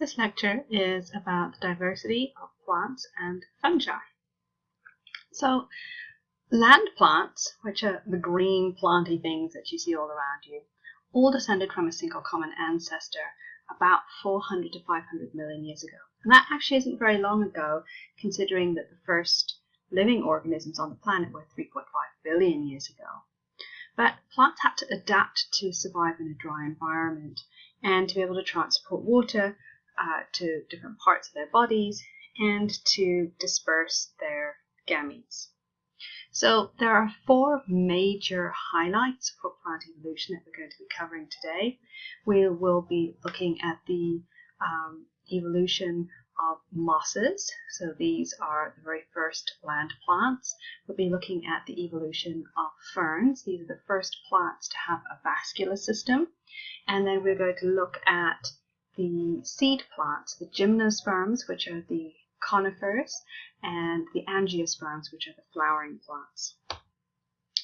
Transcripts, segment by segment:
This lecture is about the diversity of plants and fungi. So, land plants, which are the green planty things that you see all around you, all descended from a single common ancestor about 400 to 500 million years ago. And that actually isn't very long ago, considering that the first living organisms on the planet were 3.5 billion years ago. But plants had to adapt to survive in a dry environment and to be able to transport water to different parts of their bodies and to disperse their gametes. So there are four major highlights for plant evolution that we're going to be covering today. We will be looking at the evolution of mosses. So these are the very first land plants. We'll be looking at the evolution of ferns. These are the first plants to have a vascular system. And then we're going to look at the seed plants, the gymnosperms, which are the conifers, and the angiosperms, which are the flowering plants.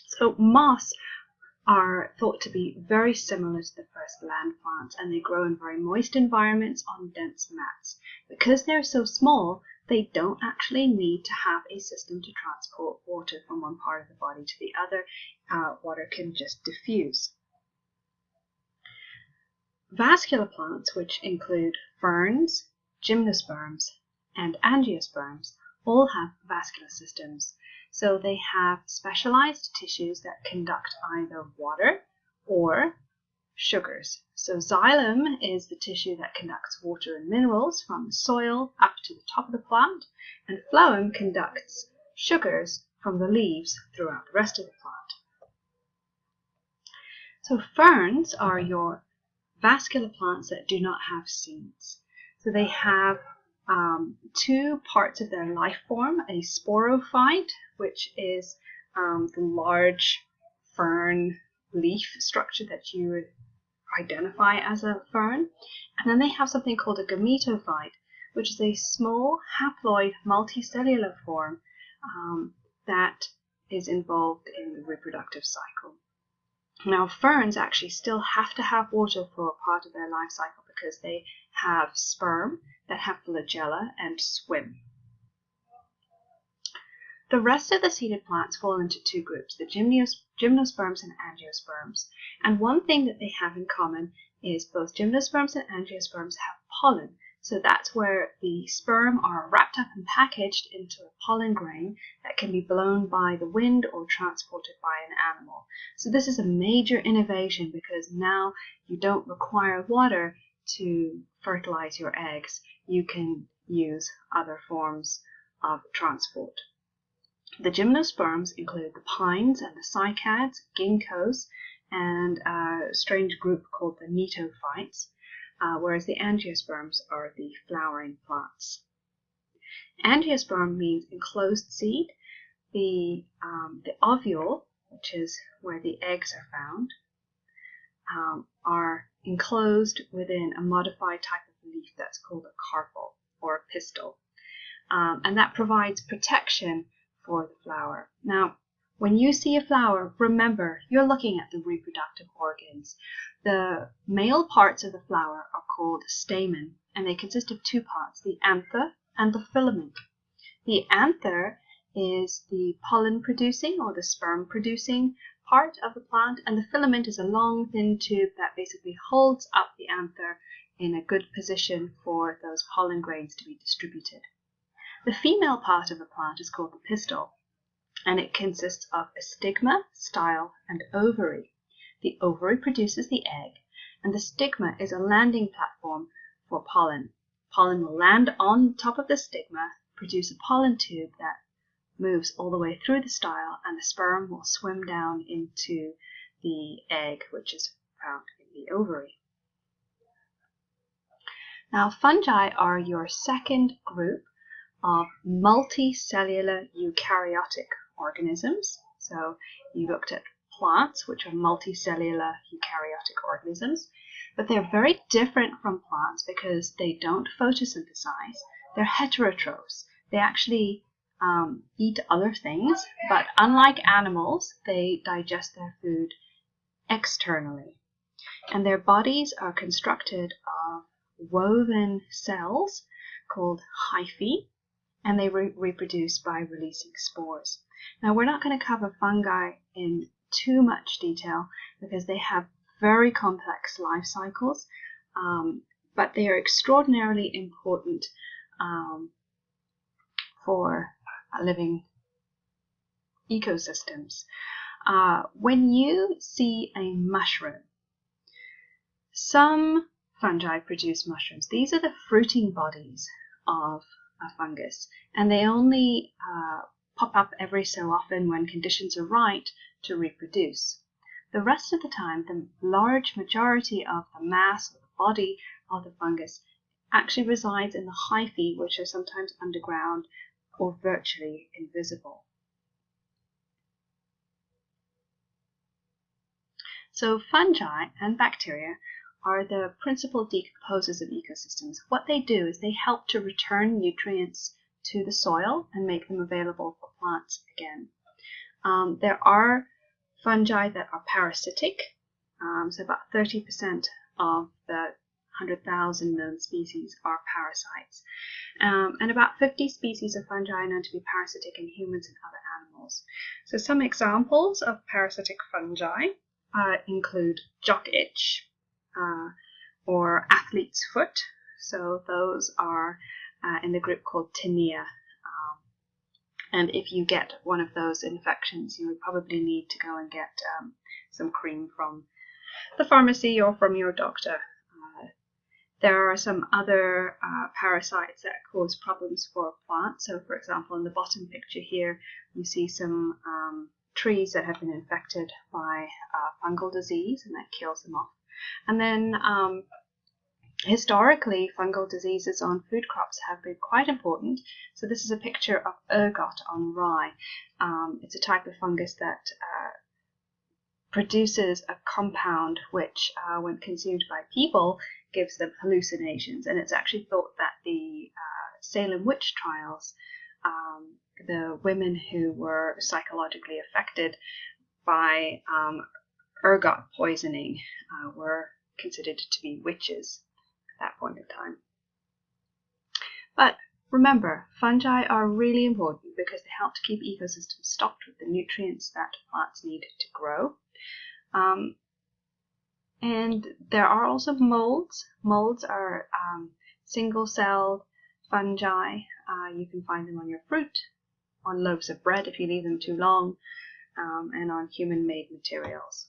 So moss are thought to be very similar to the first land plants, and they grow in very moist environments on dense mats. Because they're so small, they don't actually need to have a system to transport water from one part of the body to the other. Water can just diffuse. Vascular plants, which include ferns, gymnosperms, and angiosperms, all have vascular systems. So they have specialized tissues that conduct either water or sugars. So xylem is the tissue that conducts water and minerals from the soil up to the top of the plant, and phloem conducts sugars from the leaves throughout the rest of the plant. So ferns are your vascular plants that do not have seeds. So they have two parts of their life form: a sporophyte, which is the large fern leaf structure that you would identify as a fern. And then they have something called a gametophyte, which is a small haploid multicellular form that is involved in the reproductive cycle. Now, ferns actually still have to have water for a part of their life cycle because they have sperm that have flagella and swim. The rest of the seeded plants fall into two groups, the gymnosperms and angiosperms. And one thing that they have in common is both gymnosperms and angiosperms have pollen. So that's where the sperm are wrapped up and packaged into a pollen grain that can be blown by the wind or transported by an animal. So this is a major innovation because now you don't require water to fertilize your eggs. You can use other forms of transport. The gymnosperms include the pines and the cycads, ginkgos, and a strange group called the gnetophytes. Whereas the angiosperms are the flowering plants. Angiosperm means enclosed seed. The ovule, which is where the eggs are found, are enclosed within a modified type of leaf that's called a carpel or a pistil. And that provides protection for the flower. Now, when you see a flower, remember, you're looking at the reproductive organs. The male parts of the flower are called stamen, and they consist of two parts, the anther and the filament. The anther is the pollen-producing or the sperm-producing part of the plant, and the filament is a long, thin tube that basically holds up the anther in a good position for those pollen grains to be distributed. The female part of the plant is called the pistil, and it consists of a stigma, style, and ovary. The ovary produces the egg, and the stigma is a landing platform for pollen. Pollen will land on top of the stigma, produce a pollen tube that moves all the way through the style, and the sperm will swim down into the egg, which is found in the ovary. Now, fungi are your second group of multicellular eukaryotic organisms. So you looked at plants, which are multicellular eukaryotic organisms, but they're very different from plants because they don't photosynthesize. They're heterotrophs. They actually eat other things, but unlike animals, they digest their food externally. And their bodies are constructed of woven cells called hyphae, and they reproduce by releasing spores. Now, we're not going to cover fungi in too much detail because they have very complex life cycles, but they are extraordinarily important for living ecosystems. When you see a mushroom, some fungi produce mushrooms. These are the fruiting bodies of a fungus, and they only pop up every so often when conditions are right to reproduce. The rest of the time, the large majority of the mass of the body of the fungus actually resides in the hyphae, which are sometimes underground or virtually invisible. So fungi and bacteria are the principal decomposers of ecosystems. What they do is they help to return nutrients to the soil and make them available for plants again. There are fungi that are parasitic, so about 30% of the 100,000 known species are parasites. And about 50 species of fungi are known to be parasitic in humans and other animals. So some examples of parasitic fungi include jock itch or athlete's foot. So those are in the group called tinea. And if you get one of those infections, you would probably need to go and get some cream from the pharmacy or from your doctor. There are some other parasites that cause problems for plants. So, for example, in the bottom picture here, you see some trees that have been infected by fungal disease, and that kills them off. And then historically, fungal diseases on food crops have been quite important. So this is a picture of ergot on rye. It's a type of fungus that produces a compound which, when consumed by people, gives them hallucinations. And it's actually thought that the Salem witch trials, the women who were psychologically affected by ergot poisoning were considered to be witches at that point in time. But remember, fungi are really important because they help to keep ecosystems stocked with the nutrients that plants need to grow. And there are also molds. Molds are single-celled fungi. You can find them on your fruit, on loaves of bread if you leave them too long, and on human-made materials.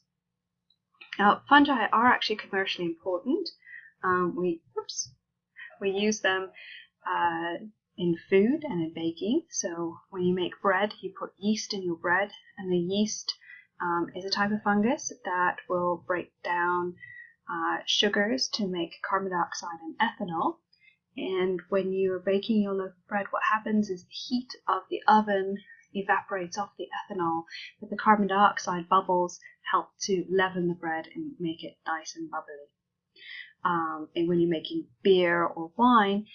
Now, fungi are actually commercially important. We use them in food and in baking. So when you make bread, you put yeast in your bread, and the yeast is a type of fungus that will break down sugars to make carbon dioxide and ethanol. And when you're baking your loaf of bread, what happens is the heat of the oven evaporates off the ethanol, but the carbon dioxide bubbles help to leaven the bread and make it nice and bubbly. And when you're making beer or wine,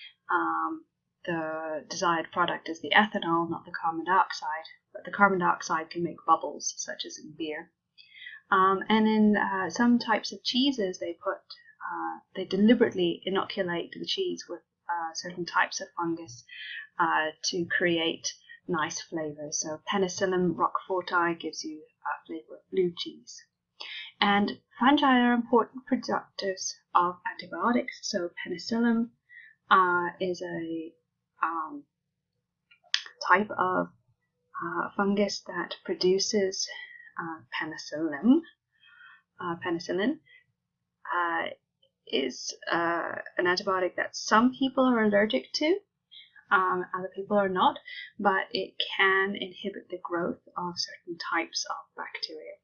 the desired product is the ethanol, not the carbon dioxide, but the carbon dioxide can make bubbles, such as in beer. And in some types of cheeses, they deliberately inoculate the cheese with certain types of fungus to create nice flavors. So Penicillium roqueforti gives you a flavor of blue cheese. And fungi are important producers of antibiotics. So Penicillium is a type of fungus that produces penicillin. Penicillin is an antibiotic that some people are allergic to, other people are not, but it can inhibit the growth of certain types of bacteria.